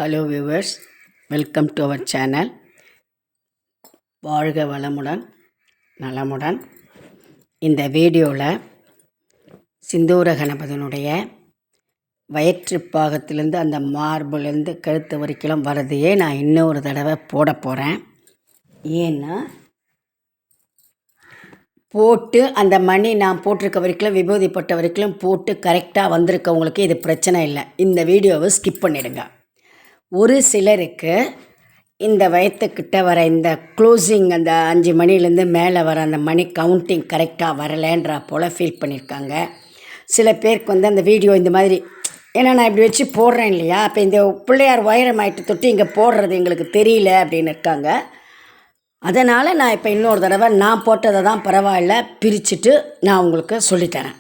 Hello viewers, welcome to our channel. வாழ்க வளமுடன் நலமுடன். இந்த வீடியோவில் சிந்தூர கணபதியினுடைய வயிற்றுப்பாகத்திலேருந்து அந்த மார்புலேருந்து கழுத்து வரைக்கும் வரதையே நான் இன்னொரு தடவை போட போகிறேன். ஏன்னா போட்டு அந்த மணி நான் போட்டிருக்க வரைக்கும் விபூதி போட்ட வரைக்கும் போட்டு கரெக்டாக வந்திருக்கவங்களுக்கு இது பிரச்சனை இல்லை. இந்த வீடியோவை ஸ்கிப் பண்ணிடுங்க. ஒரு சிலருக்கு இந்த வயத்துக்கிட்ட வர இந்த க்ளோசிங் அந்த 5 மணிலேருந்து மேலே வர அந்த மணி கவுண்டிங் கரெக்டாக வரலைன்ற போல் ஃபீல் பண்ணியிருக்காங்க. சில பேருக்கு அந்த வீடியோ இந்த மாதிரி, ஏன்னா நான் இப்படி வச்சு போடுறேன் இல்லையா, அப்போ இந்த பிள்ளையார் வைரமாயிட்டு தொட்டு இங்கே போடுறது எங்களுக்கு தெரியல அப்படின்னு இருக்காங்க. அதனால் நான் இப்போ இன்னொரு தடவை நான் போட்டதை தான் பரவாயில்ல பிரிச்சுட்டு நான் உங்களுக்கு சொல்லித்தரேன்.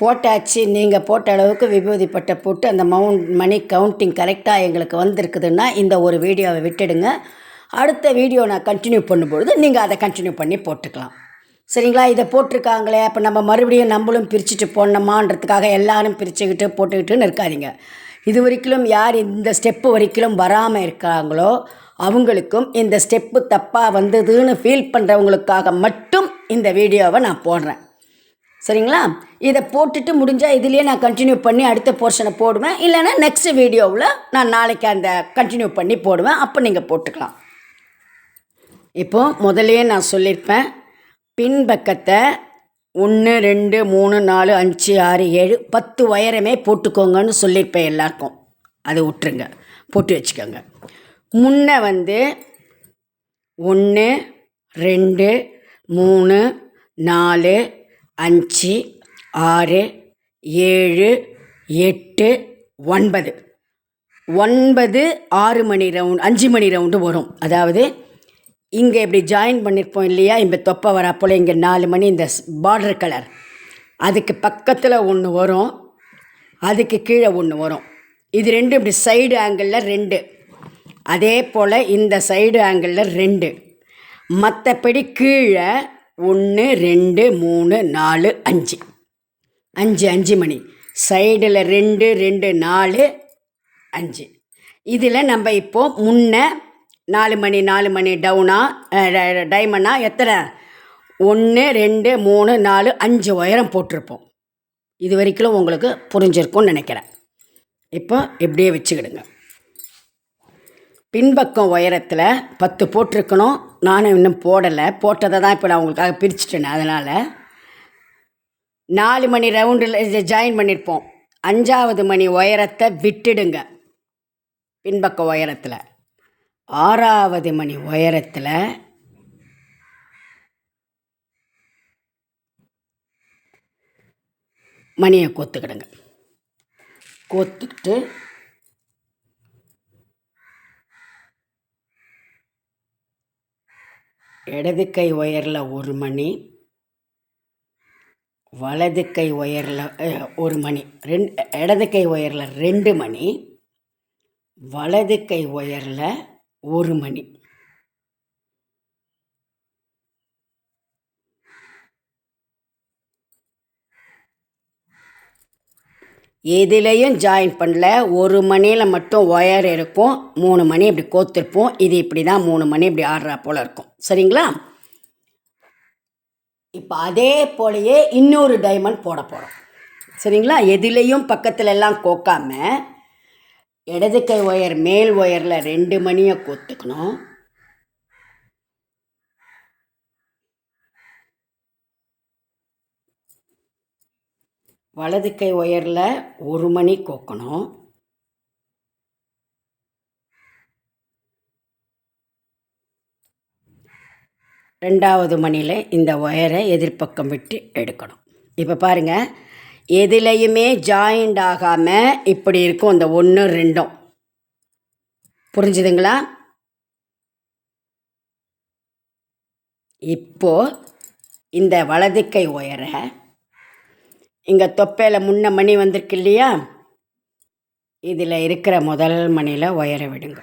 போட்டாச்சு, நீங்கள் போட்ட அளவுக்கு விபூதி பட்டை போட்டு அந்த மணி கவுண்டிங் கரெக்டாக எங்களுக்கு வந்திருக்குதுன்னா இந்த ஒரு வீடியோவை விட்டுடுங்க. அடுத்த வீடியோ நான் கண்டினியூ பண்ணும்பொழுது நீங்கள் அதை கண்டினியூ பண்ணி போட்டுக்கலாம். சரிங்களா? இதை போட்டிருக்காங்களே, அப்போ நம்ம மறுபடியும் நம்மளும் பிரிச்சுட்டு போடணுமான்றதுக்காக எல்லாரும் பிரிச்சுக்கிட்டு போட்டுக்கிட்டுன்னு இருக்காதிங்க. இது வரைக்கும் யார் இந்த ஸ்டெப்பு வரைக்கும் வராமல் இருக்காங்களோ அவங்களுக்கும் இந்த ஸ்டெப்பு தப்பாக வந்ததுன்னு ஃபீல் பண்ணுறவங்களுக்காக மட்டும் இந்த வீடியோவை நான் போடுறேன். சரிங்களா? இதை போட்டுட்டு முடிஞ்சால் இதுலேயே நான் கண்டினியூ பண்ணி அடுத்த போர்ஷனை போடுவேன். இல்லைன்னா நெக்ஸ்ட் வீடியோவில் நான் நாளைக்கு அந்த கண்டினியூ பண்ணி போடுவேன். அப்போ நீங்கள் போட்டுக்கலாம். இப்போது முதல்லையே நான் சொல்லியிருப்பேன், பின்பக்கத்தை 1 2 3 4 5 6 7 10 ஒயரமே போட்டுக்கோங்கன்னு சொல்லியிருப்பேன் எல்லாருக்கும். அதை விட்டுருங்க, போட்டு வச்சுக்கோங்க. முன்ன 1 2 3 4 5 6 7 8 9 6 மணி ரவுண்டு 5 மணி ரவுண்டு வரும். அதாவது இங்கே இப்படி ஜாயின் பண்ணியிருப்போம் இல்லையா, இந்த தொப்பை வரப்போல் இங்கே 4 மணி இந்த பார்டர் கலர், அதுக்கு பக்கத்தில் ஒன்று வரும், அதுக்கு கீழே ஒன்று வரும். இது 2 இப்படி சைடு ஆங்கிளில் 2, அதே போல் இந்த சைடு ஆங்கிளில் 2, மற்றபடி கீழே 1 2 3 4 5 5 மணி சைடில் 2 2 4 5. இதில் நம்ம இப்போது முன்ன 4 மணி டவுனாக டைமண்டாக எத்தனை 1 2 3 4 5 உயரம் போட்டிருப்போம். இது வரைக்கும் உங்களுக்கு புரிஞ்சிருக்கும்னு நினைக்கிறேன். இப்போ இப்படியே வச்சுக்கிடுங்க. பின்பக்கம் உயரத்தில் 10 போட்டிருக்கணும். நானும் இன்னும் போடலை, போட்டதை தான் இப்போ நான் உங்களுக்காக பிரிச்சுட்டேன். அதனால் 4 மணி ரவுண்டில் ஜாயின் பண்ணியிருப்போம். 5வது மணி உயரத்தை விட்டுடுங்க. பின்பக்க உயரத்தில் 6வது மணி உயரத்தில் மணியை கோத்துக்கிடுங்க. கோத்துக்கிட்டு இடது கை ஒயரில் 1 மணி, வலது கை ஒயரில் 1 மணி, இடது கை ஒயரில் 2 மணி, வலது கை ஒயரில் 1 மணி. எதுலேயும் ஜாயின் பண்ணல. 1 மணியில் மட்டும் ஒயர் இருக்கும். 3 மணி இப்படி கோத்திருப்போம். இது இப்படி தான் 3 மணி இப்படி ஆடுறா போல் இருக்கும். சரிங்களா? இப்போ அதே போலையே இன்னொரு டைமண்ட் போட போகிறோம். சரிங்களா? எதுலேயும் பக்கத்தில் எல்லாம் கோக்காமல் இடது கை ஒயர் மேல் ஒயரில் 2 மணியை கோத்துக்கணும். வலது கை ஒயரில் 1 மணி கோக்கணும். ரெண்டாவது மணியில் இந்த ஒயரை எதிர்பக்கம் விட்டு எடுக்கணும். இப்போ பாருங்கள், எதுலேயுமே ஜாயிண்ட் ஆகாமல் இப்படி இருக்கும் இந்த 1 2. புரிஞ்சுதுங்களா? இப்போது இந்த வலது கை ஒயரை இங்கே தொப்பையில் முன்ன மணி வந்திருக்கு இல்லையா, இதில் இருக்கிற முதல் மணியில் ஒயரை விடுங்க.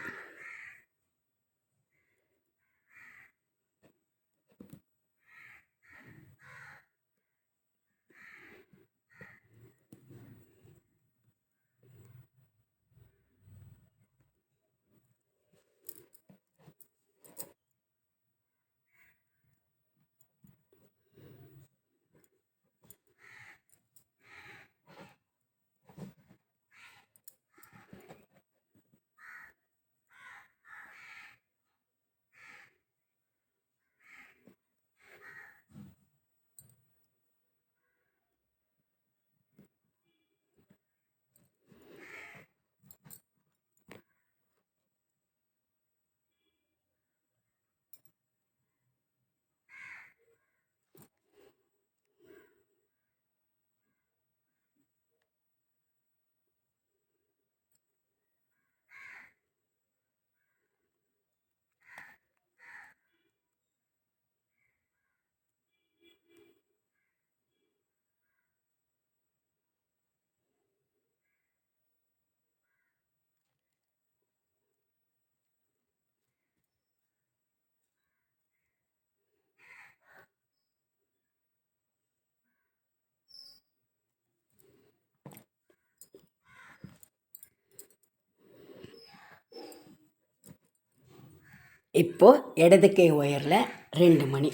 இப்போது இடது கை ஒயரில் 2 மணி.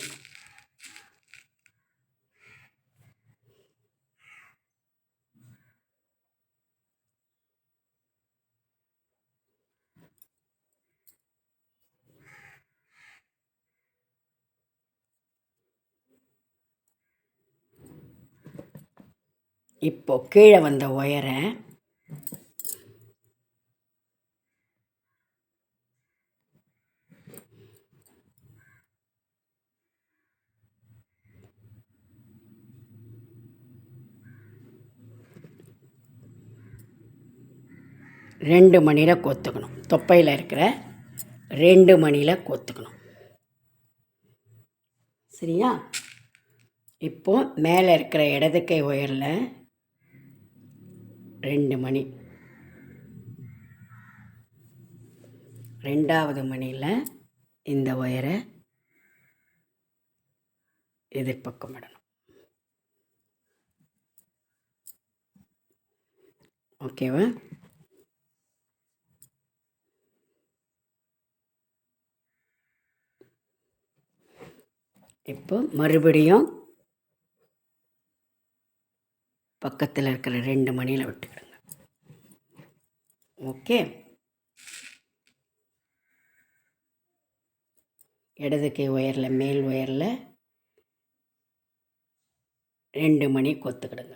இப்போ கீழே வந்த ஒயரை ரெண்டு மணியில் கோத்துக்கணும். தொப்பையில் இருக்கிற 2 மணியில் கோத்துக்கணும். சரியா? இப்போது மேலே இருக்கிற இடது கை ஒயரில் 2 மணி, 2வது மணியில் இந்த ஒயரை எதிர்பக்கம் விடணும். ஓகேவா? இப்போ மறுபடியும் பக்கத்தில் இருக்கிற 2 மணியில் விட்டுக்கிடுங்க. ஓகே. இடது கை ஒயரில் மேல் ஒயரில் 2 மணி கொத்துக்கிடுங்க.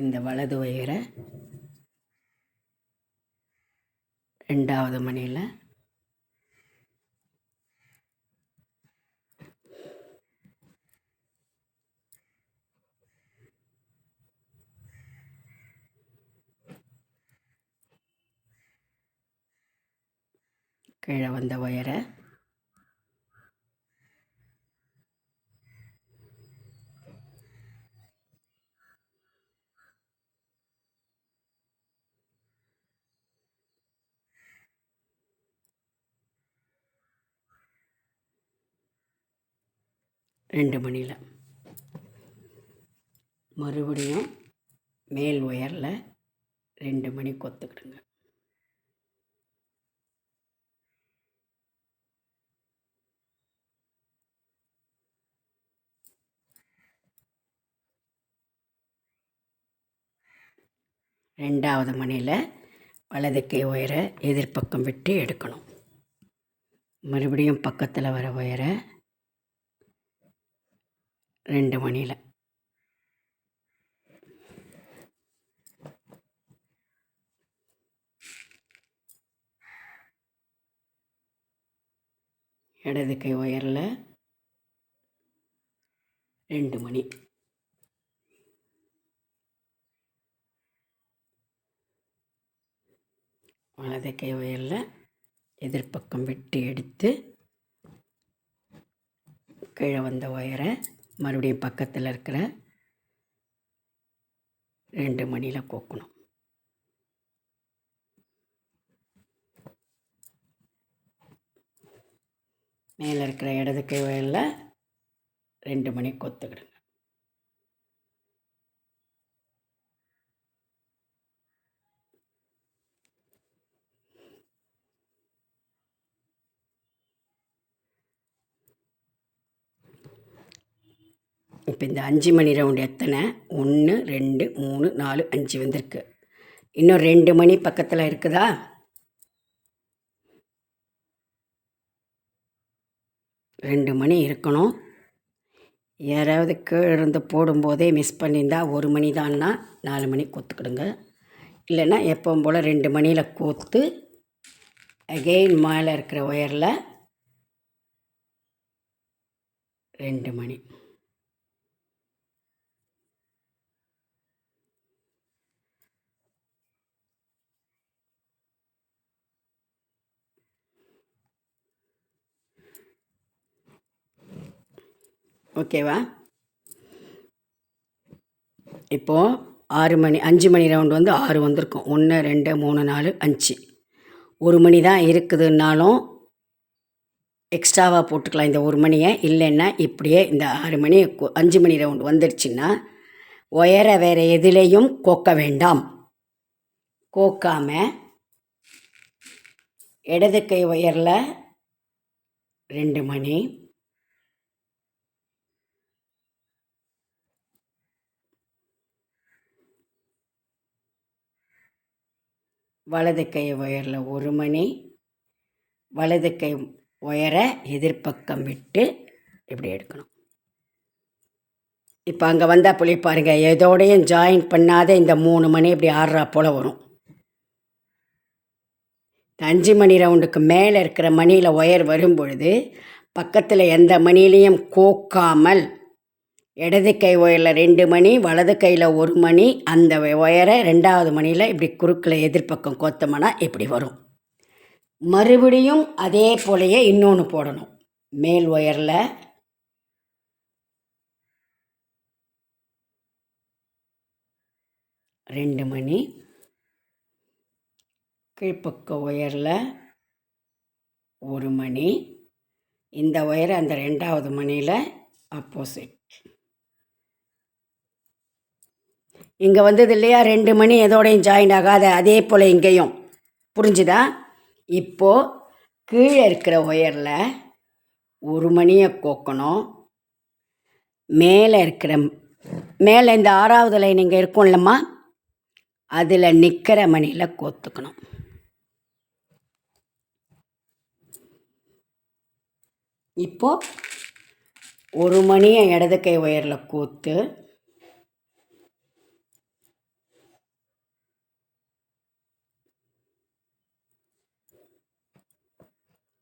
இந்த வலது ஒயரை 2வது மணியில் கீழே வந்த ஒயரை ரெண்டு மணியில் மறுபடியும் மேல் ஒயரில் 2 மணி கொத்துக்கிடுங்க. ரெண்டாவது மணியில் வலது கை ஒயரை எதிர்பக்கம் விட்டு எடுக்கணும். மறுபடியும் பக்கத்தில் வர ஒயரை 2 மணியில் இடது கை ஒயரில் 2 மணி, வலது கை ஒயரில் எதிர்பக்கம் விட்டு எடுத்து கீழே வந்த ஒயரை மறுபடியும் பக்கத்தில் இருக்கிற 2 மணியில் கோக்கணும். மேலே இருக்கிற இடது கை ஒயரில் 2 மணி கொத்துக்கிடுங்க. இப்போ இந்த 5 மணி ரவுண்டு எத்தனை? 1 2 3 4 5 வந்திருக்கு. இன்னும் 2 மணி பக்கத்தில் இருக்குதா? ரெண்டு மணி இருக்கணும். யாராவது கீழே இருந்து போடும்போதே மிஸ் பண்ணியிருந்தா 1 மணி தான்னா 4 மணி கோத்துக்கிடுங்க. இல்லைன்னா எப்பவும் போல் 2 மணியில் கோத்து அகெயின் மேலே இருக்கிற ஒயரில் 2 மணி. ஓகேவா? இப்போது 6 மணி 5 மணி ரவுண்டு வந்து 6 வந்திருக்கும். 1 2 3 4 5. 1 மணி தான் இருக்குதுன்னாலும் எக்ஸ்ட்ராவாக போட்டுக்கலாம் இந்த 1 மணியை. இல்லைன்னா இப்படியே இந்த 6 மணி 5 மணி ரவுண்டு வந்துடுச்சுன்னா ஒயரை வேறு எதுலேயும் கோக்க வேண்டாம். கோக்காமல் இடது கை ஒயரில் 2 மணி, வலது கை ஒயரில் 1 மணி, வலது கை ஒயரை எதிர்பக்கம் விட்டு இப்படி எடுக்கணும். இப்போ அங்கே வந்தால் புள்ளி பாருங்கள், எதோடையும் ஜாயின் பண்ணாத இந்த 3 மணி இப்படி ஆடுறா போல் வரும். 5 மணி ரவுண்டுக்கு மேலே இருக்கிற மணியில் ஒயர் வரும்பொழுது பக்கத்தில் எந்த மணிலையும் கோக்காமல் இடது கை ஒயரில் 2 மணி, வலது கையில் 1 மணி, அந்த ஒயரை 2வது மணியில் இப்படி குறுக்கில் எதிர்பக்கம் கோத்தோம்னா இப்படி வரும். மறுபடியும் அதே போலையே இன்னொன்று போடணும். மேல் ஒயரில் 2 மணி, கீழ்ப்பக்க ஒயரில் 1 மணி, இந்த ஒயரை அந்த 2வது மணியில் ஆப்போசிட். இங்கே வந்தது இல்லையா 2 மணி எதோடையும் ஜாயின் ஆகாத, அதே போல் இங்கேயும். புரிஞ்சுதா? இப்போது கீழே இருக்கிற ஒயரில் 1 மணியை கோக்கணும். மேலே இந்த 6வது லைன் இங்கே இருக்கும் இல்லைம்மா, அதில் நிற்கிற மணியில் கோத்துக்கணும். இப்போது 1 மணியை இடது கை ஒயரில் கோத்து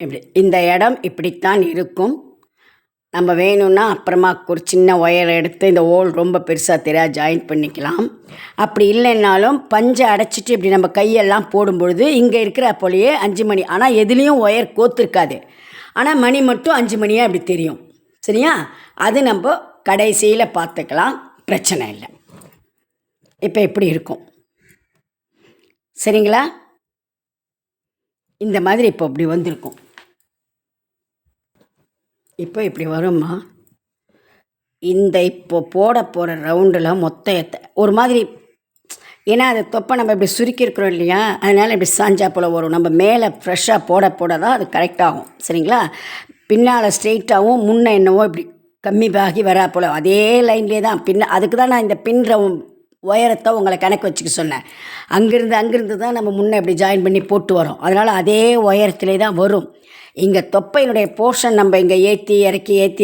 இப்படி இந்த இடம் இப்படித்தான் இருக்கும். நம்ம வேணும்னா அப்புறமா ஒரு சின்ன ஒயரை எடுத்து இந்த ஹோல் ரொம்ப பெருசாக தெரியாது ஜாயின் பண்ணிக்கலாம். அப்படி இல்லைன்னாலும் பஞ்சை அடைச்சிட்டு இப்படி நம்ம கையெல்லாம் போடும்பொழுது இங்கே இருக்கிற போலேயே 5 மணி, ஆனால் எதுலேயும் ஒயர் கோத்துருக்காது, ஆனால் மணி மட்டும் 5 மணியாக அப்படி தெரியும். சரியா? அது நம்ம கடைசியில் பார்த்துக்கலாம், பிரச்சனை இல்லை. இப்போ எப்படி இருக்கும் சரிங்களா? இந்த மாதிரி இப்போ இப்படி வந்திருக்கும். இப்போ இப்படி வரும்மா. இந்த இப்போ போட போகிற ரவுண்டில் மொத்த ஒரு மாதிரி, ஏன்னா அதை தொப்பை நம்ம இப்படி சுருக்கியிருக்கிறோம் இல்லையா, அதனால் இப்படி சாஞ்சா போல் வரும். நம்ம மேலே ஃப்ரெஷ்ஷாக போட தான் அது கரெக்டாகும். சரிங்களா? பின்னால் ஸ்ட்ரெயிட்டாகவும் முன்னே என்னவோ இப்படி கம்மி ஆகி வரா போல் அதே லைன்லேயே தான் அதுக்கு தான் நான் இந்த பின்னுற உயரத்தை உங்களை கணக்கு வச்சுக்க சொன்னேன். அங்கேருந்து தான் நம்ம முன்னே இப்படி ஜாயின் பண்ணி போட்டு வரோம். அதனால் அதே உயரத்திலே தான் வரும். இங்கே தொப்பையினுடைய போர்ஷன் நம்ம இங்கே ஏற்றி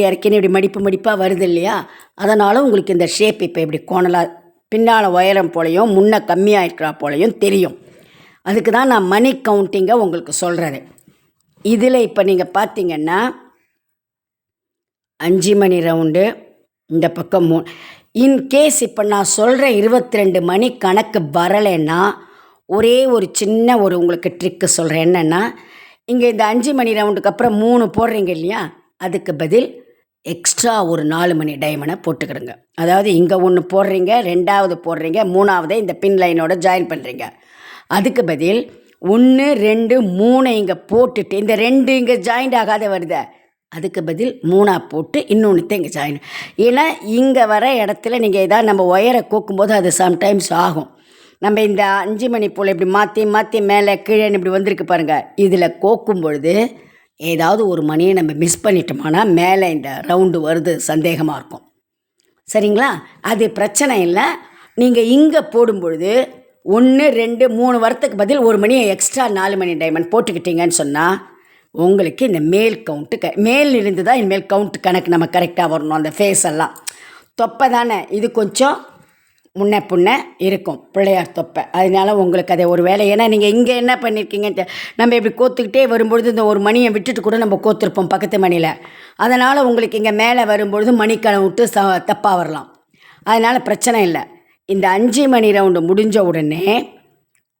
இறக்கின்னு இப்படி மடிப்பாக வருது இல்லையா, அதனால் உங்களுக்கு இந்த ஷேப் இப்போ இப்படி கோணலாக பின்னால் உயரம் போலையும் முன்னே கம்மியாக இருக்கிறா போலையும் தெரியும். அதுக்கு தான் நான் மணி கவுண்டிங்கை உங்களுக்கு சொல்கிறது. இதில் இப்போ நீங்கள் பார்த்தீங்கன்னா 5 மணி ரவுண்டு, இந்த பக்கம் இன்கேஸ் இப்போ நான் சொல்கிற 22 மணி கணக்கு வரலைன்னா ஒரே ஒரு சின்ன உங்களுக்கு ட்ரிக்கு சொல்கிறேன். என்னென்னா, இங்கே இந்த 5 மணி ரவுண்டுக்கு அப்புறம் 3 போடுறீங்க இல்லையா, அதுக்கு பதில் எக்ஸ்ட்ரா ஒரு 4 மணி டைமண்டை போட்டுக்கிடுங்க. அதாவது இங்கே 1 போடுறீங்க, 2வது போடுறீங்க, 3வது இந்த பின் லைனோட ஜாயின் பண்ணுறீங்க. அதுக்கு பதில் 1 2 3 இங்கே போட்டுட்டு இந்த 2 இங்கே ஜாயிண்ட் ஆகாத வருத, அதுக்கு பதில் 3 போட்டு இன்னொன்று இங்கே ஜாயின். ஏன்னா இங்கே வர இடத்துல நீங்கள் எதாவது நம்ம ஒயரை கோக்கும்போது அது சம்டைம்ஸ் ஆகும். நம்ம இந்த 5 மணி போல் இப்படி மாற்றி மேலே கீழேன்னு இப்படி வந்திருக்கு பாருங்கள். இதில் கோக்கும் பொழுது ஏதாவது ஒரு மணியை நம்ம மிஸ் பண்ணிட்டோம்னா மேலே இந்த ரவுண்டு வருது சந்தேகமாக இருக்கும். சரிங்களா? அது பிரச்சனை இல்லை. நீங்கள் இங்கே போடும்பொழுது 1 2 3 வரத்துக்கு பதில் ஒரு மணியை எக்ஸ்ட்ரா 4 மணி டைமண்ட் போட்டுக்கிட்டீங்கன்னு சொன்னால் உங்களுக்கு இந்த மேல் கவுண்ட்டு மேல் இருந்து தான் இனிமேல் கவுண்ட்டு கணக்கு நம்ம கரெக்டாக வரணும். அந்த ஃபேஸ் எல்லாம் தொப்பை தானே, இது கொஞ்சம் முன்ன புண்ண இருக்கும் பிள்ளையார் தொப்பை. அதனால உங்களுக்கு அதை ஒரு வேலை, ஏன்னா நீங்கள் இங்கே என்ன பண்ணியிருக்கீங்கன்ட்டு நம்ம இப்படி கோத்துக்கிட்டே வரும்பொழுது இந்த ஒரு மணியை விட்டுட்டு கூட நம்ம கோத்துருப்போம் பக்கத்து மணியில். அதனால் உங்களுக்கு இங்கே மேலே வரும்பொழுது மணிக்கணை விட்டு தப்பாக வரலாம். அதனால் பிரச்சனை இல்லை. இந்த 5 மணி ரவுண்டு முடிஞ்ச உடனே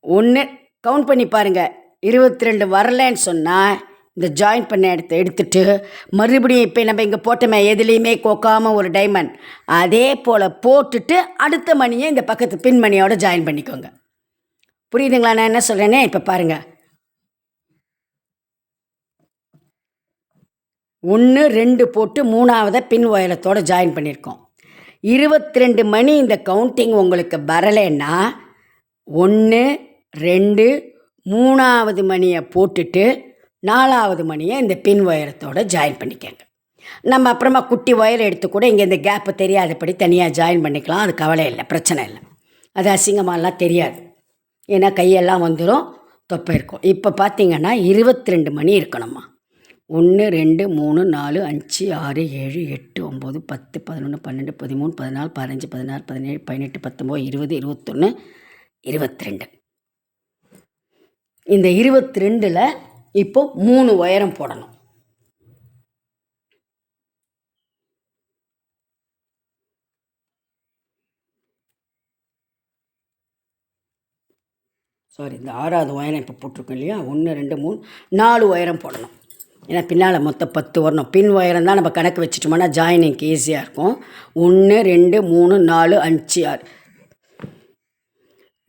1 கவுண்ட் பண்ணி பாருங்கள். 22 வரலன்னு சொன்னால் இந்த ஜாயின் பண்ண எடுத்துட்டு மறுபடியும் இப்போ நம்ம இங்கே போட்டோமே எதுலேயுமே கோக்காமல் ஒரு டைமண்ட் அதே போல் போட்டுட்டு அடுத்த மணியை இந்த பக்கத்து பின் மணியோட ஜாயின் பண்ணிக்கோங்க. புரியுதுங்களா நான் என்ன சொல்கிறேனே? இப்போ பாருங்கள், 1 2 போட்டு 3வது பின் உயரத்தோடு ஜாயின் பண்ணியிருக்கோம். 22 மணி இந்த கவுண்டிங் உங்களுக்கு வரலைன்னா 1 2 3வது மணியை போட்டுட்டு 4வது மணியை இந்த பின் ஒயரத்தோடு ஜாயின் பண்ணிக்கங்க. நம்ம அப்புறமா குட்டி ஒயர் எடுத்து கூட இங்கே இந்த கேப்பு தெரியாதபடி தனியாக ஜாயின் பண்ணிக்கலாம். அது கவலை இல்லை, பிரச்சனை இல்லை. அது அசிங்கமாலாம் தெரியாது, ஏன்னா கையெல்லாம் வந்துடும், தொப்பை இருக்கும். இப்போ பார்த்திங்கன்னா 22 மணி இருக்கணும்மா. 1 2 3 4 5 6 7 8 9 10 11 12 13 14 15 16 17 18 19 20 21 22. இந்த 22ல் இப்போ 3 ஒயரம் போடணும். சாரி, இந்த 6வது ஒயரம் இப்போ போட்டிருக்கோம் இல்லையா, 1 2 3 4 ஒயரம் போடணும். ஏன்னா பின்னால் மொத்தம் 10 வரணும். பின் ஒயரம் தான் நம்ம கணக்கு வச்சுட்டோம்னா ஜாயினிங்க்கு ஈஸியாக இருக்கும். 1 2 3 4 5 6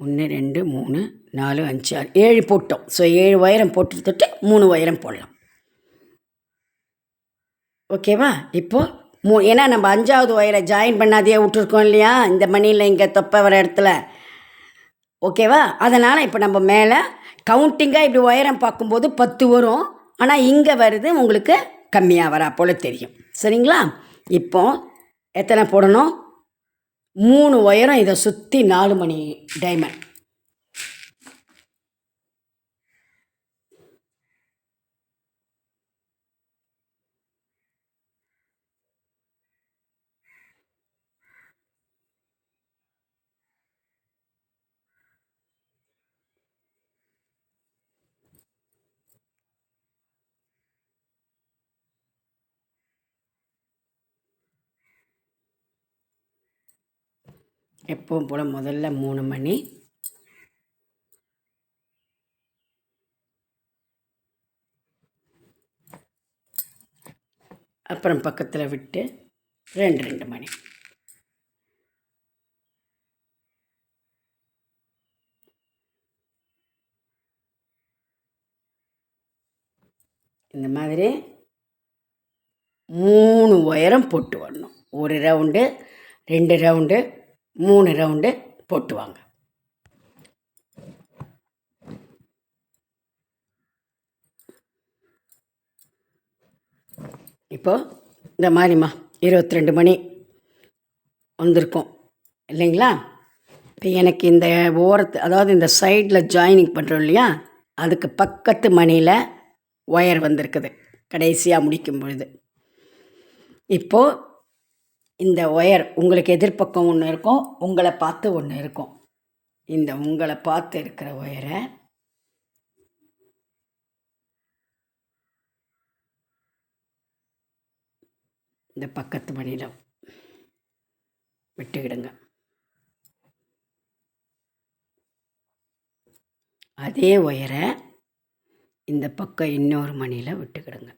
1 2 3 4 5 6 7 போட்டோம். ஸோ 7 ஒயரம் போட்டுட்டு 3 ஒயரம் போடலாம். ஓகேவா? இப்போது ஏன்னா நம்ம 5வது ஒயரை ஜாயின் பண்ணாதையே விட்டுருக்கோம் இல்லையா, இந்த மணியில் இங்கே தொப்பை வர இடத்துல. ஓகேவா? அதனால் இப்போ நம்ம மேலே கவுண்டிங்காக இப்படி ஒயரம் பார்க்கும்போது 10 வரும், ஆனால் இங்கே வருது உங்களுக்கு கம்மியாக வரா போல் தெரியும். சரிங்களா? இப்போ எத்தனை போடணும்? 3 ஒயரம் இதை சுற்றி 4 மணி டைமண்ட். எப்பவும் போல் முதல்ல 3 மணி, அப்புறம் பக்கத்தில் விட்டு 2 2 மணி. இந்த மாதிரி 3 ஒயரம் போட்டு வரணும். 1 ரவுண்டு, 2 ரவுண்டு, 3 ரவுண்டு போட்டு வாங்க. இப்போது இந்த மாதிரிம்மா 22 மணி வந்திருக்கும் இல்லைங்களா? இப்போ எனக்கு இந்த ஓரத்து, அதாவது இந்த சைடில் ஜாயினிங் பண்ணுறோம் இல்லையா, அதுக்கு பக்கத்து மணியில் ஒயர் வந்திருக்குது கடைசியாக முடிக்கும் பொழுது. இப்போது இந்த ஒயர் உங்களுக்கு எதிர்பக்கம் ஒன்று இருக்கும், உங்களை பார்த்து ஒன்று இருக்கும். இந்த உங்களை பார்த்து இருக்கிற ஒயரை இந்த பக்கத்து மணியில் விட்டுக்கிடுங்க. அதே ஒயரை இந்த பக்கம் இன்னொரு மணியில் விட்டுக்கிடுங்க.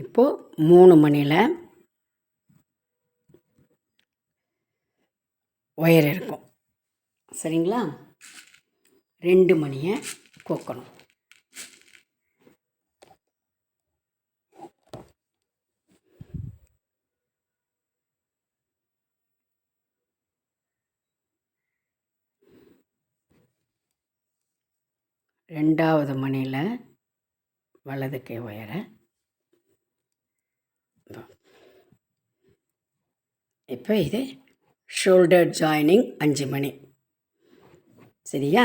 இப்போது 3 மணியில் ஒயர் இருக்கும். சரிங்களா? 2 மணியை கோக்கணும். ரெண்டாவது மணியில் வலது கை ஒயரை. இப்போ இது ஷோல்டர் ஜாயினிங் 5 மணி. சரியா?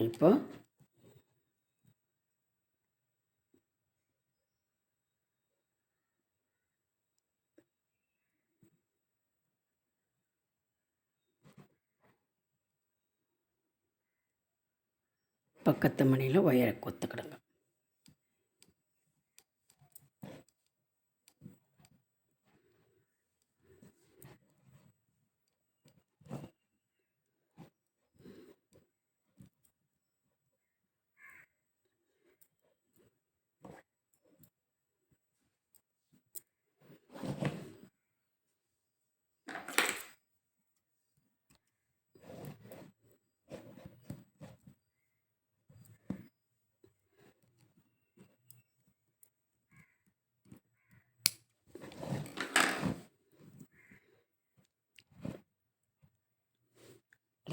இப்போ பக்கத்து மணியில் ஒயரை கொத்துக்கிடுங்க.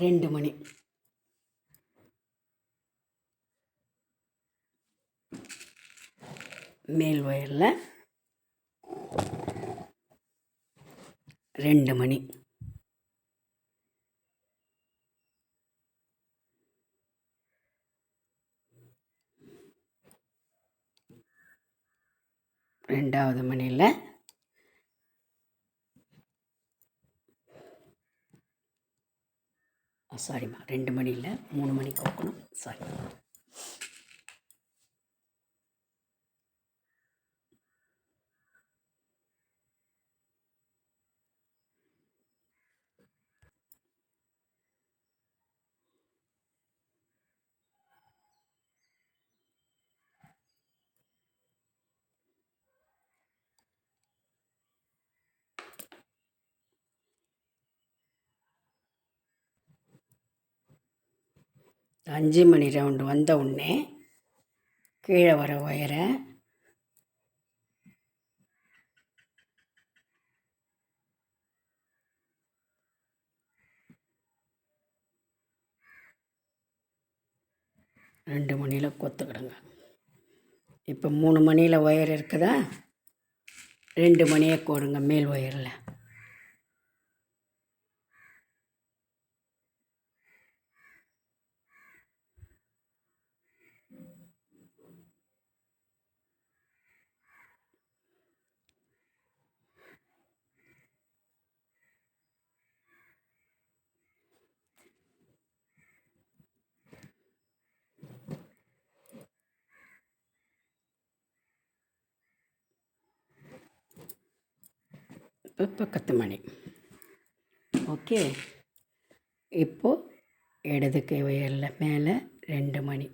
2 மணி. மேல் ஒயரில் 2 மணி. ரெண்டாவது மணியில் சாரிம்மா 2 மணியில் 3 மணிக்கு வைக்கணும். சாரி. அஞ்சு மணி ரவுண்டு வந்த உடனே கீழே வர ஒயரை ரெண்டு மணியில் கொத்துக்கிடுங்க. இப்போ 3 மணியில் ஒயர் இருக்குதா, 2 மணியை கோடுங்க மேல் ஒயரில். இப்போ பக்கத்து மணி. ஓகே. இப்போது இடது கை ஒயரில் மேலே 2 மணி.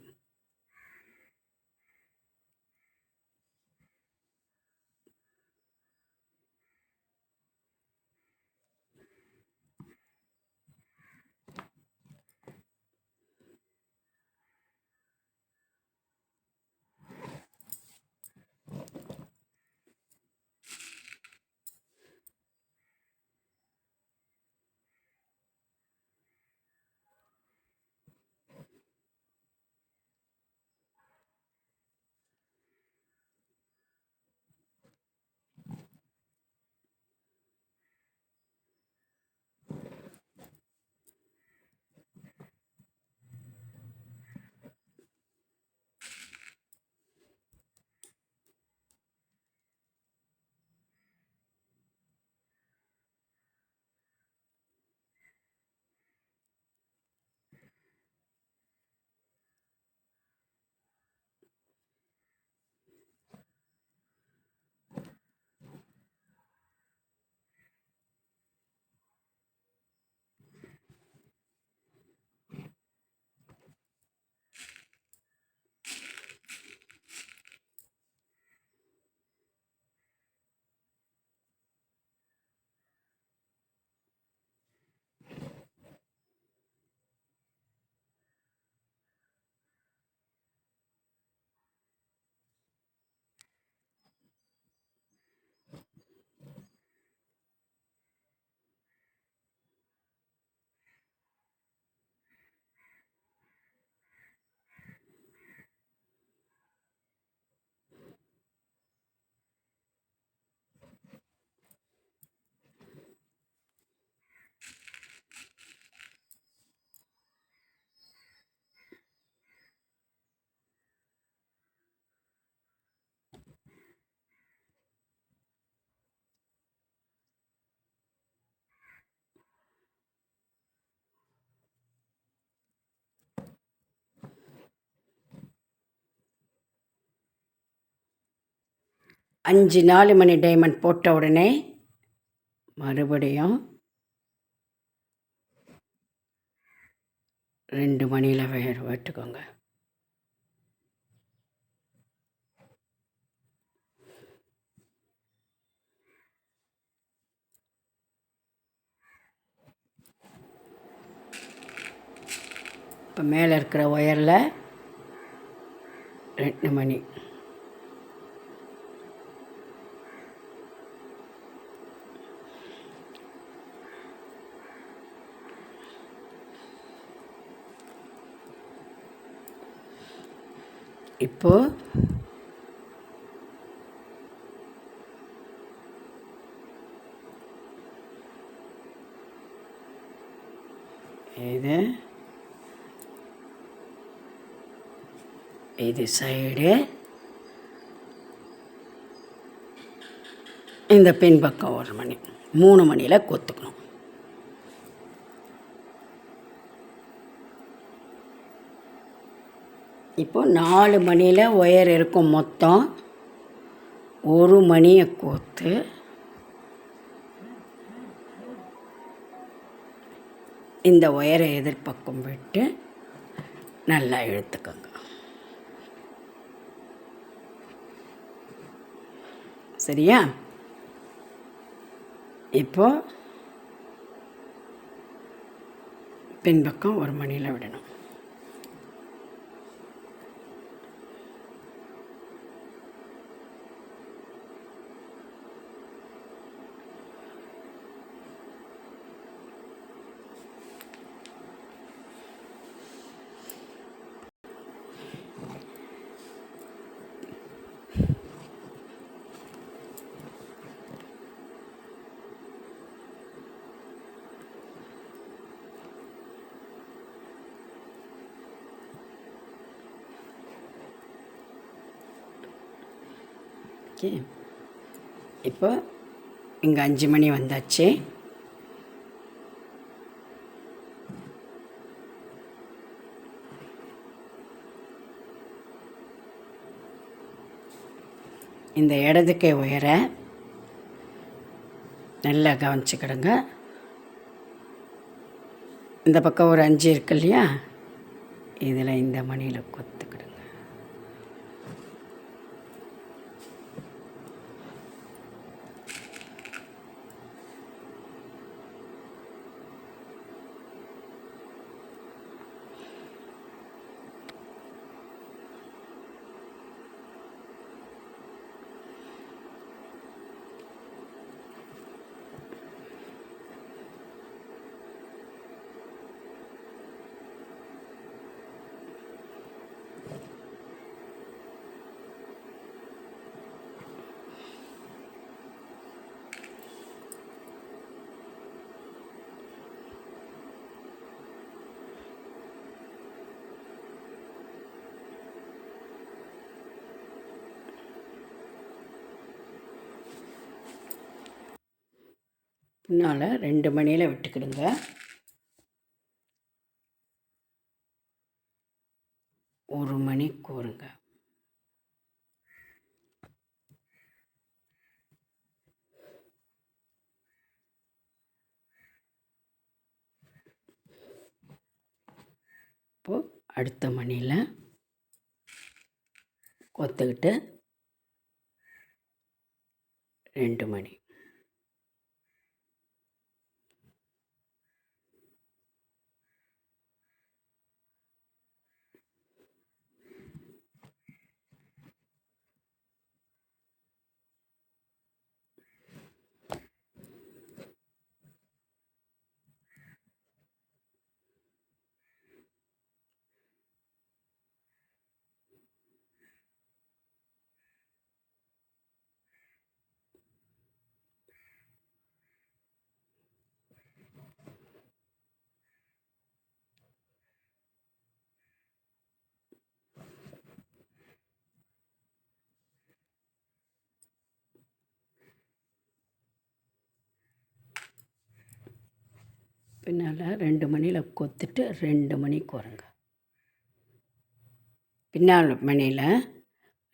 அஞ்சு 4 மணி டைமண்ட் போட்ட உடனே மறுபடியும் 2 மணியில் வெட்டுக்கோங்க. இப்போ மேலே இருக்கிற ஒயரில் 2 மணி. இப்போது இது சைடு, இந்த பின்பக்கம் 1 மணி, 3 மணியில் கொத்துக்கணும். இப்போது 4 மணியில் ஒயர் இருக்கும். மொத்தம் 1 மணியை கோர்த்து இந்த ஒயரை எதிர்பக்கம் விட்டு நல்லா இழுத்துக்கோங்க. சரியா? இப்போது பின்பக்கம் 1 மணியில் விடணும். ஓகே, இப்போ இங்கே 5 மணி வந்தாச்சு. இந்த இடது கை ஒயரை நல்லா கவனிச்சுக்கிடுங்க. இந்த பக்கம் ஒரு 5 இருக்கு இல்லையா, இதில் இந்த மணியில் கொத்துக்கிடுங்க. பின்னால் 2 மணியில் விட்டுக்கிடுங்க. ஒரு மணி கோருங்க. இப்போது அடுத்த மணியில் கொத்துக்கிட்டு 2 மணி. பின்னால் 2 மணியில் கொத்துட்டு 2 மணிக்கு வருங்க. பின்னால் மணியில்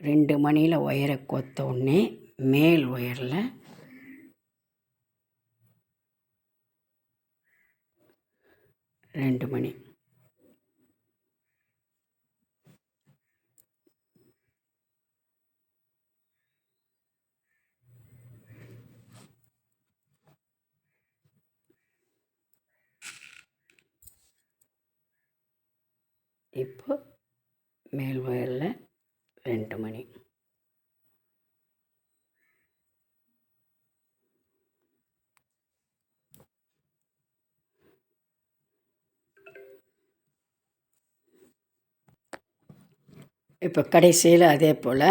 2 மணியில் ஒயரை கொத்த உடனே மேல் ஒயரில் 2 மணி. இப்போ மேல் ஒயரில் 2 மணி. இப்போ கடைசியில் அதே போல்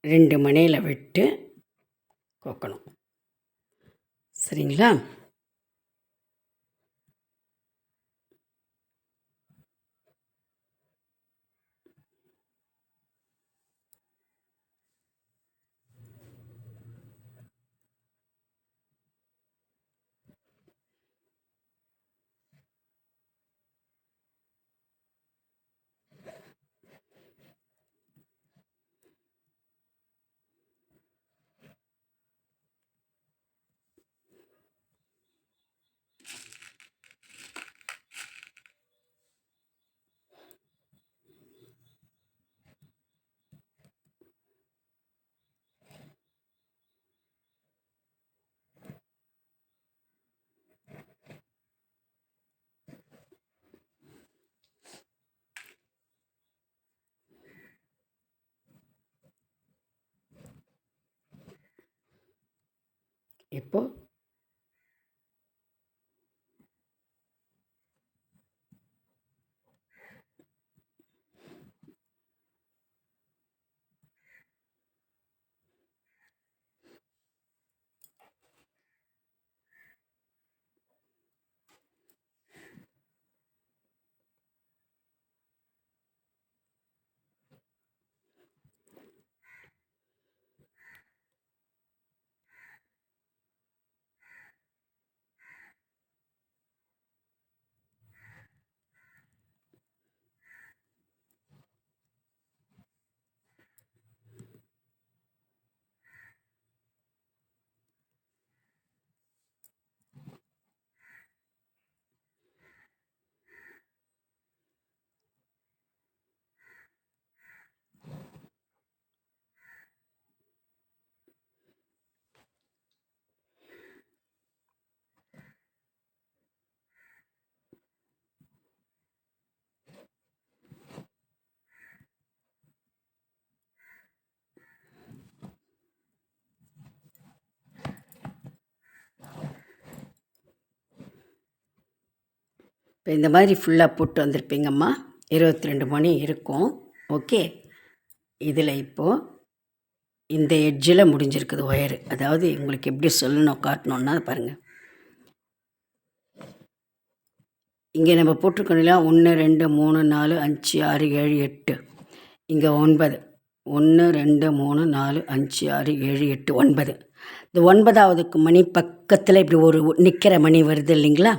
2 மணியில் விட்டு கோக்கணும். சரிங்களா? இப்போ இப்போ இந்த மாதிரி ஃபுல்லாக போட்டு வந்திருப்பீங்கம்மா. 22 மணி இருக்கும். ஓகே. இதில் இப்போது இந்த எட்ஜில் முடிஞ்சிருக்குது ஒயரு. அதாவது உங்களுக்கு எப்படி சொல்லணும் காட்டணுன்னா பாருங்கள். இங்கே நம்ம போட்டிருக்கோம் இல்லையா, 1 2 3 4 5 6 7 8. இங்கே 9. 1 2 3 4 5 6 7 8 9. இந்த 9வது மணி பக்கத்தில் இப்படி ஒரு நிற்கிற மணி வருது இல்லைங்களா?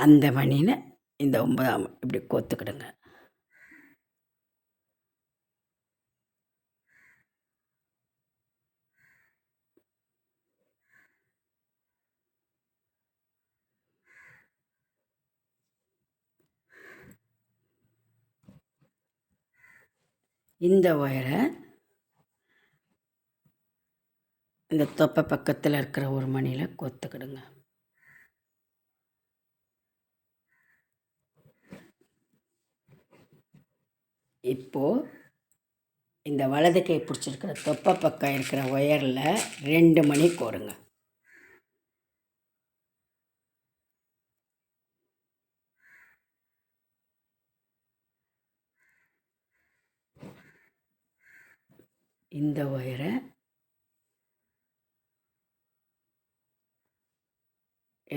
அந்த மணியில் இந்த 9ஆம் இப்படி கோத்துக்கிடுங்க. இந்த ஒயரை இந்த தொப்பை பக்கத்தில் இருக்கிற ஒரு மணியில் கோத்துக்கிடுங்க. இப்போது இந்த வலது கை பிடிச்சிருக்கிற தொப்பை பக்கம் இருக்கிற ஒயரில் 2 மணி கோருங்க. இந்த ஒயரை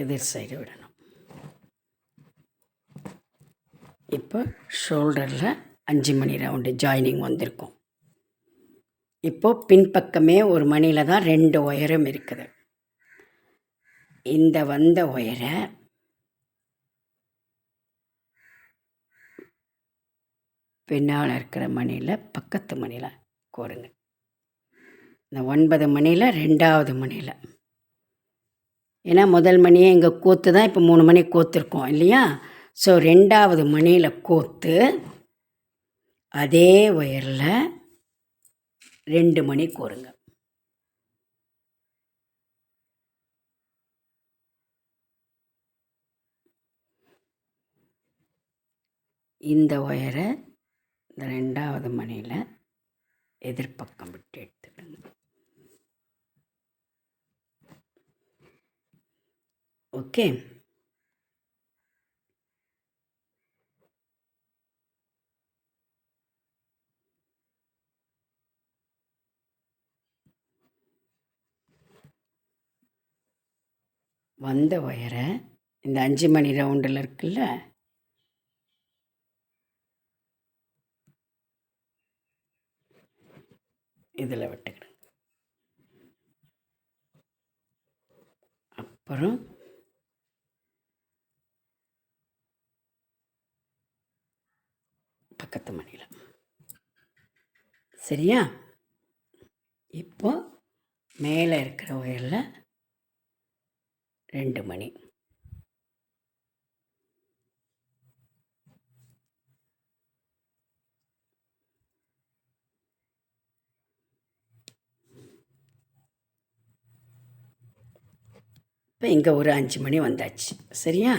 எதிர் சைடு விடணும். இப்போ ஷோல்டரில் 5 மணி ரவுண்டு ஜாயினிங் வந்திருக்கும். இப்போது பின்பக்கமே ஒரு மணியில் தான் 2 ஒயரும் இருக்குது. இந்த வந்த ஒயரை பின்னால் இருக்கிற மணியில் பக்கத்து மணியில் கோருங்க. இந்த 9 மணியில் 2வது மணியில், ஏன்னா முதல் மணியே இங்கே கோத்து தான் இப்போ 3 மணி கோத்துருக்கோம் இல்லையா? ஸோ 2வது மணியில் கோத்து அதே ஒயரில் 2 மணி கோருங்க. இந்த ஒயரை இந்த 2வது மணியில் எதிர்பக்கம் விட்டு எடுத்துடுங்க. ஓகே. வந்த ஒயரை இந்த 5 மணி ரவுண்டில் இருக்குல்ல, இதில் விட்டுக்கிடுங்க. அப்புறம் பக்கத்து மணியில். சரியா? இப்போ மேலே இருக்கிற ஒயரில் 2 மணி. இப்போ இங்கே ஒரு 5 மணி வந்தாச்சு. சரியா?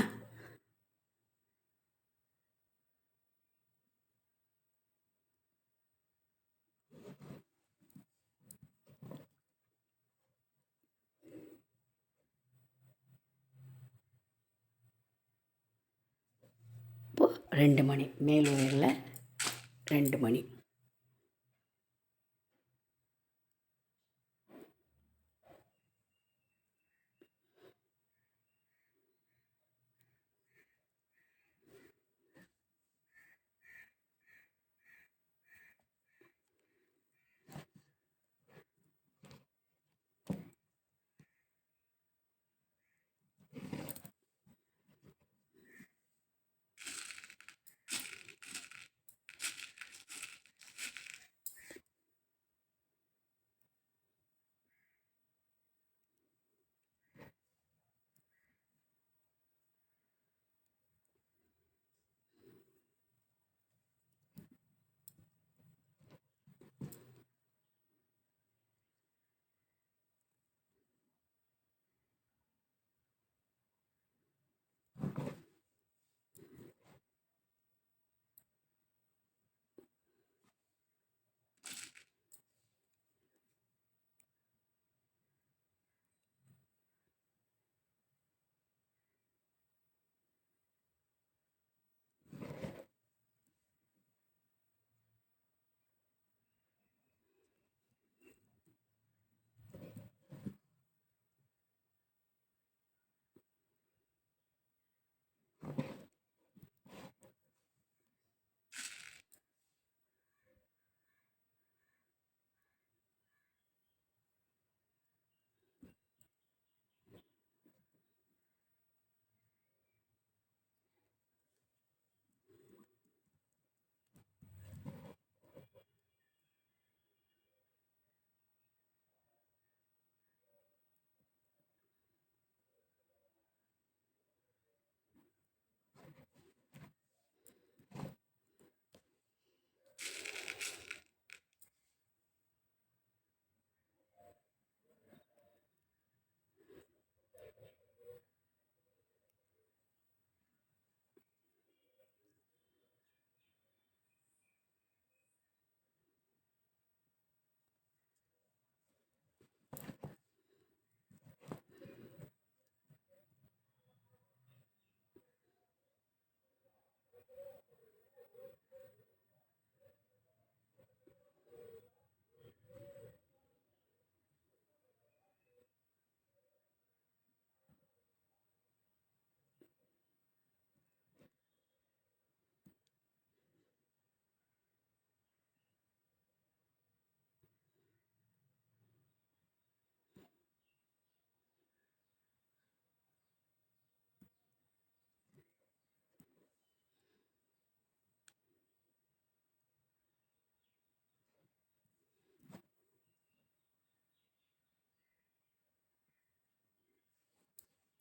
இப்போது 2 மணி மேல் ஒயரில் 2 மணி.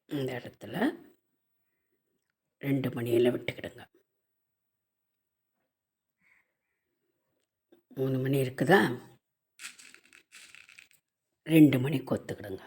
இந்த இடத்துல 2 மணியில் விட்டுக்கிடுங்க. 3 மணி இருக்குதா? 2 மணி கொத்துக்கிடுங்க.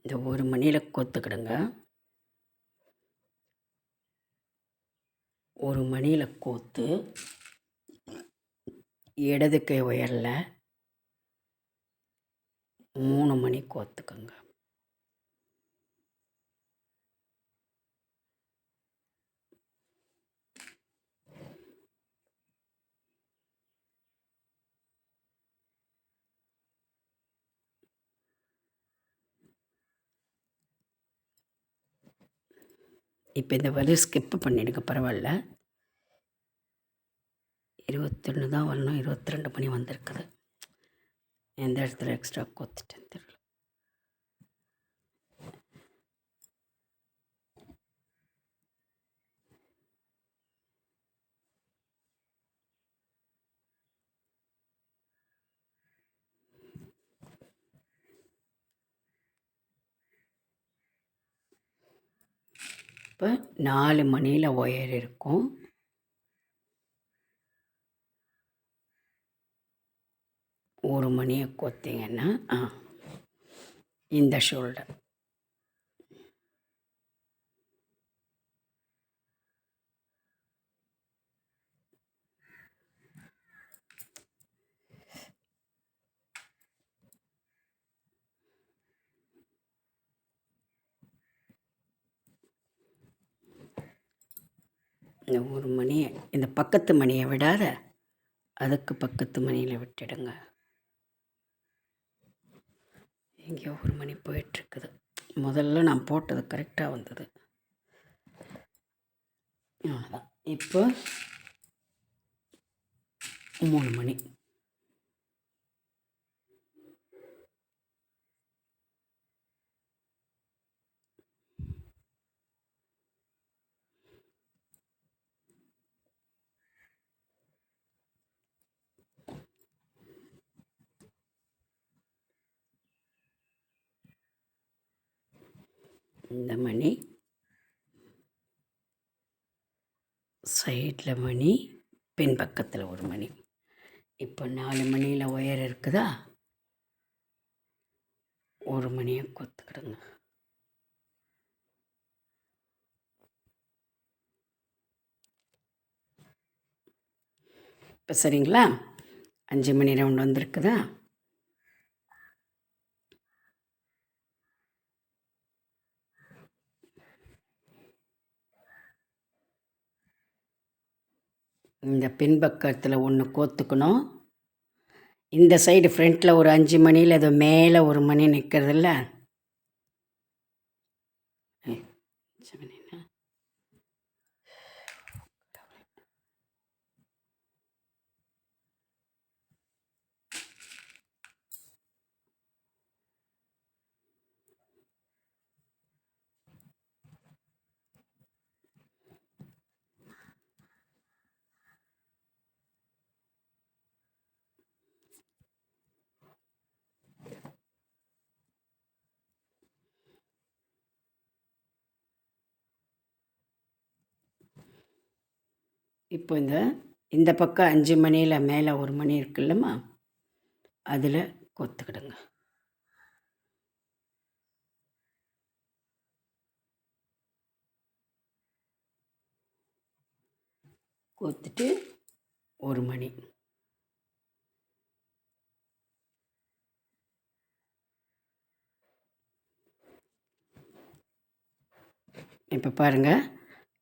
இந்த 1 மணியில் கோத்துக்கிடுங்க. 1 மணியில் கோத்து இடது கை உயரில் 3 மணி கோத்துக்குங்க. இப்போ இந்த வலி ஸ்கிப்பு பண்ணிடுங்க, பரவாயில்ல. 21 தான் வரணும், 22 மணி வந்திருக்குது. எந்த இடத்துல எக்ஸ்ட்ரா கோத்துட்டேன்னு தெரியல. இப்போ 4 மணியில் ஒயர் இருக்கும். 1 மணியை கோத்திங்கன்னா இந்த ஷோல்டர் இந்த 1 மணியை இந்த பக்கத்து மணியை விடாத அதுக்கு பக்கத்து மணியில் விட்டுடுங்க. எங்கேயோ 1 மணி போயிட்டுருக்குது. முதல்ல நான் போட்டது கரெக்டாக வந்தது. அவ்வளோதான். இப்போ 3 மணி. இந்த மணி சைடில் மணி, பின் பக்கத்தில் 1 மணி. இப்போ 4 மணியில் ஒயர் இருக்குதா, 1 மணியை கோத்துக்கிடுங்க. இப்போ சரிங்களா? 5 மணி ரவுண்ட் வந்திருக்குதா? இந்த பின்பக்கத்தில் 1 கோத்துக்கணும். இந்த சைடு ஃப்ரண்ட்டில் ஒரு 5 மணியில் அது மேலே 1 மணி நிற்கிறதில்ல, 5 மணினா இப்போ இந்த பக்கம் 5 மணியில் மேலே 1 மணி இருக்குல்லம்மா, அதில் கோத்துக்கிடுங்க. கோத்துட்டு 1 மணி. இப்போ பாருங்கள்,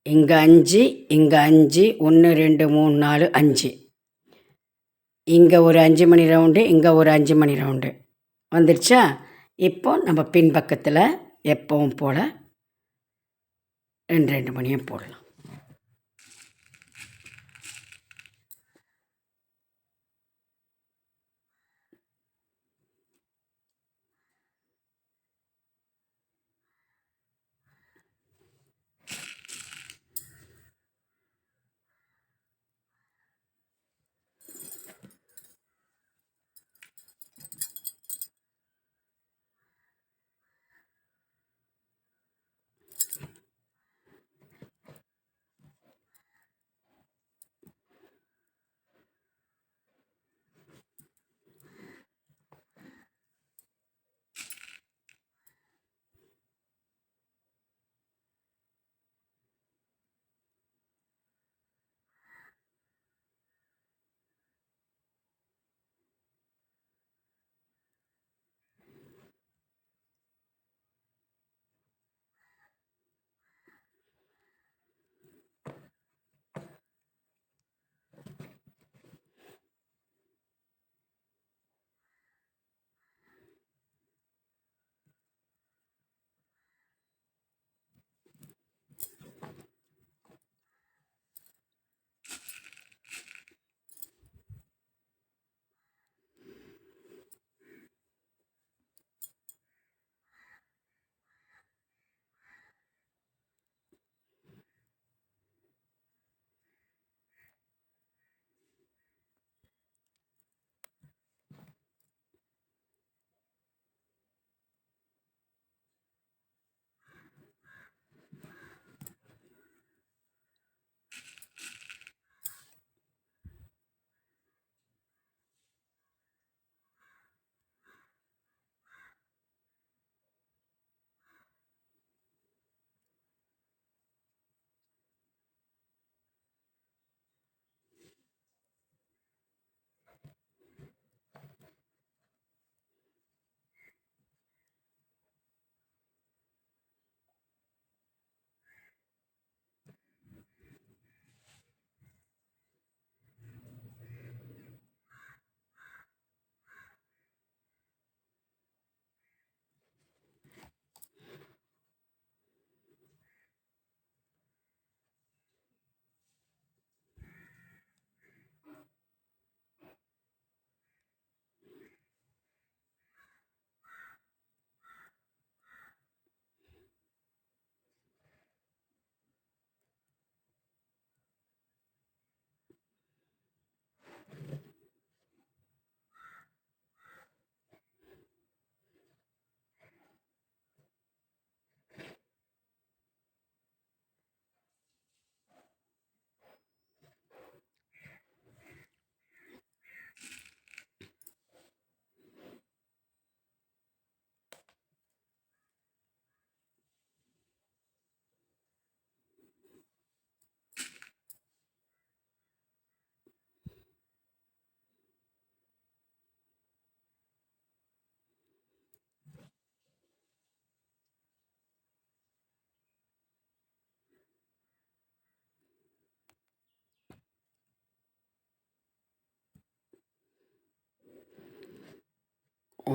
இங்கே 5, இங்கே 5, 1 2 3 4 5. இங்கே ஒரு 5 மணி ரவுண்டு, இங்கே ஒரு 5 மணி ரவுண்டு வந்துடுச்சா? இப்போ நம்ம பின்பக்கத்தில் எப்பவும் போல் 2 மணியும் போடலாம்.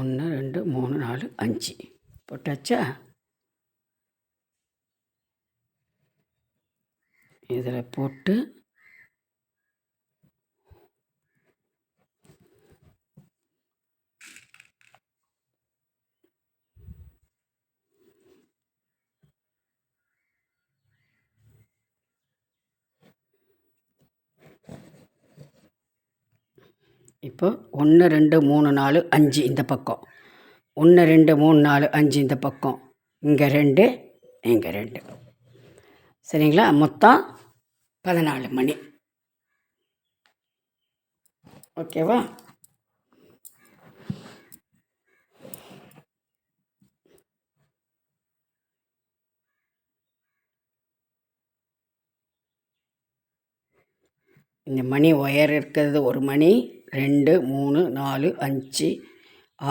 1 2 3 4 5 போட்டாச்சா? இதில் போட்டு இப்போ 1 2 3 4 5 இந்த பக்கம், 1 2 3 4 5 இந்த பக்கம், இங்கே 2 இங்கே 2. சரிங்களா? மொத்தம் 14 மணி. ஓகேவா? இந்த மணி ஒயர் இருக்கிறது 1 மணி, 2 3 4 5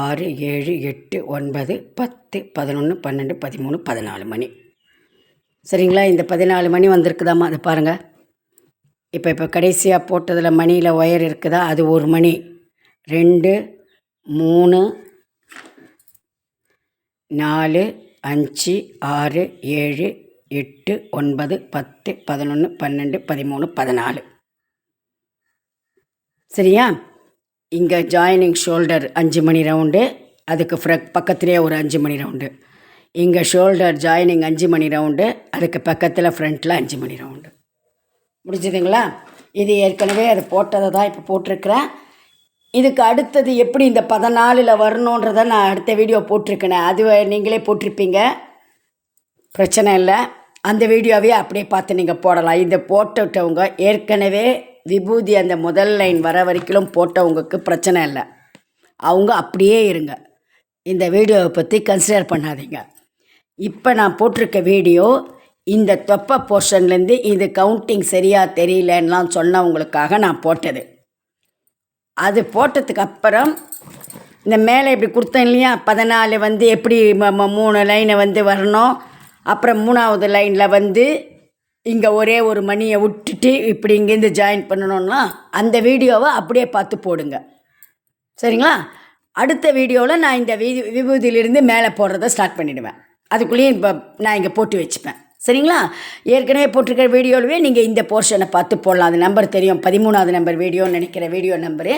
6 7 8 9 10 11 12 13 14 மணி. சரிங்களா? இந்த 14 மணி வந்திருக்குதாம்மா, அது பாருங்கள். இப்போ கடைசியாக போட்டதில் மணியில் ஒயர் இருக்குதா, அது 1 மணி, 2 3 4 5 6 7 8 9 10 11 12 13 14. சரியா? இங்கே ஜாயினிங் ஷோல்டர் 5 மணி ரவுண்டு, அதுக்கு பக்கத்துலேயே ஒரு 5 மணி ரவுண்டு. இங்கே ஷோல்டர் ஜாயினிங் 5 மணி ரவுண்டு, அதுக்கு பக்கத்தில் ஃப்ரண்ட்டில் 5 மணி ரவுண்டு. முடிஞ்சதுங்களா? இது ஏற்கனவே அது போட்டதை தான் இப்போ போட்டிருக்கிறேன். இதுக்கு அடுத்தது எப்படி இந்த 14ல் வரணுன்றதை நான் அடுத்த வீடியோ போட்டிருக்கேனே, அது நீங்களே போட்டிருப்பீங்க, பிரச்சனை இல்லை. அந்த வீடியோவே அப்படியே பார்த்து நீங்கள் போடலாம். இதை போட்டுவிட்டவங்க ஏற்கனவே விபூதி அந்த முதல் லைன் வர வரைக்கும் போட்டவங்களுக்கு பிரச்சனை இல்லை, அவங்க அப்படியே இருங்க. இந்த வீடியோவை பற்றி கன்சிடர் பண்ணாதீங்க. இப்போ நான் போட்டிருக்க வீடியோ இந்த தொப்பை போர்ஷன்லேருந்து இது கவுண்டிங் சரியாக தெரியலன்னெலாம் சொன்னவங்களுக்காக நான் போட்டது. அது போட்டதுக்கு அப்புறம் இந்த மேலே இப்படி கொடுத்தேன் இல்லையா, 14 வந்து எப்படி 3 லைனை வந்து வரணும், அப்புறம் 3வது லைனில் வந்து இங்கே ஒரே ஒரு மணியை விட்டுட்டு இப்படி இங்கேருந்து ஜாயின் பண்ணணுன்னா அந்த வீடியோவை அப்படியே பார்த்து போடுங்க. சரிங்களா? அடுத்த வீடியோவில் நான் இந்த விபூதியிலிருந்து மேலே போடுறத ஸ்டார்ட் பண்ணிவிடுவேன். அதுக்குள்ளேயும் இப்போ நான் இங்கே போட்டு வச்சுப்பேன். சரிங்களா? ஏற்கனவே போட்டிருக்கிற வீடியோவிலே நீங்கள் இந்த போர்ஷனை பார்த்து போடலாம். அது நம்பர் தெரியும், 13வது நம்பர் வீடியோன்னு நினைக்கிற வீடியோ நம்பரு,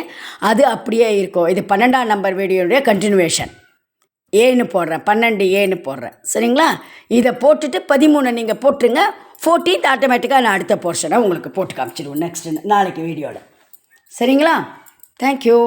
அது அப்படியே இருக்கும். இது 12ஆம் நம்பர் வீடியோடைய கண்டினியூவேஷன். ஏன்னு போடுறேன், 12 ஏன்னு போடுறேன். சரிங்களா? இதை போட்டுட்டு 13 நீங்கள் போட்டுருங்க. 14th ஆட்டோமேட்டிக்காக நான் அடுத்த போர்ஷனை உங்களுக்கு போட்டு காமிச்சிடுவோம் நெக்ஸ்ட் நாளைக்கு வீடியோவில். சரிங்களா? தேங்க்யூ.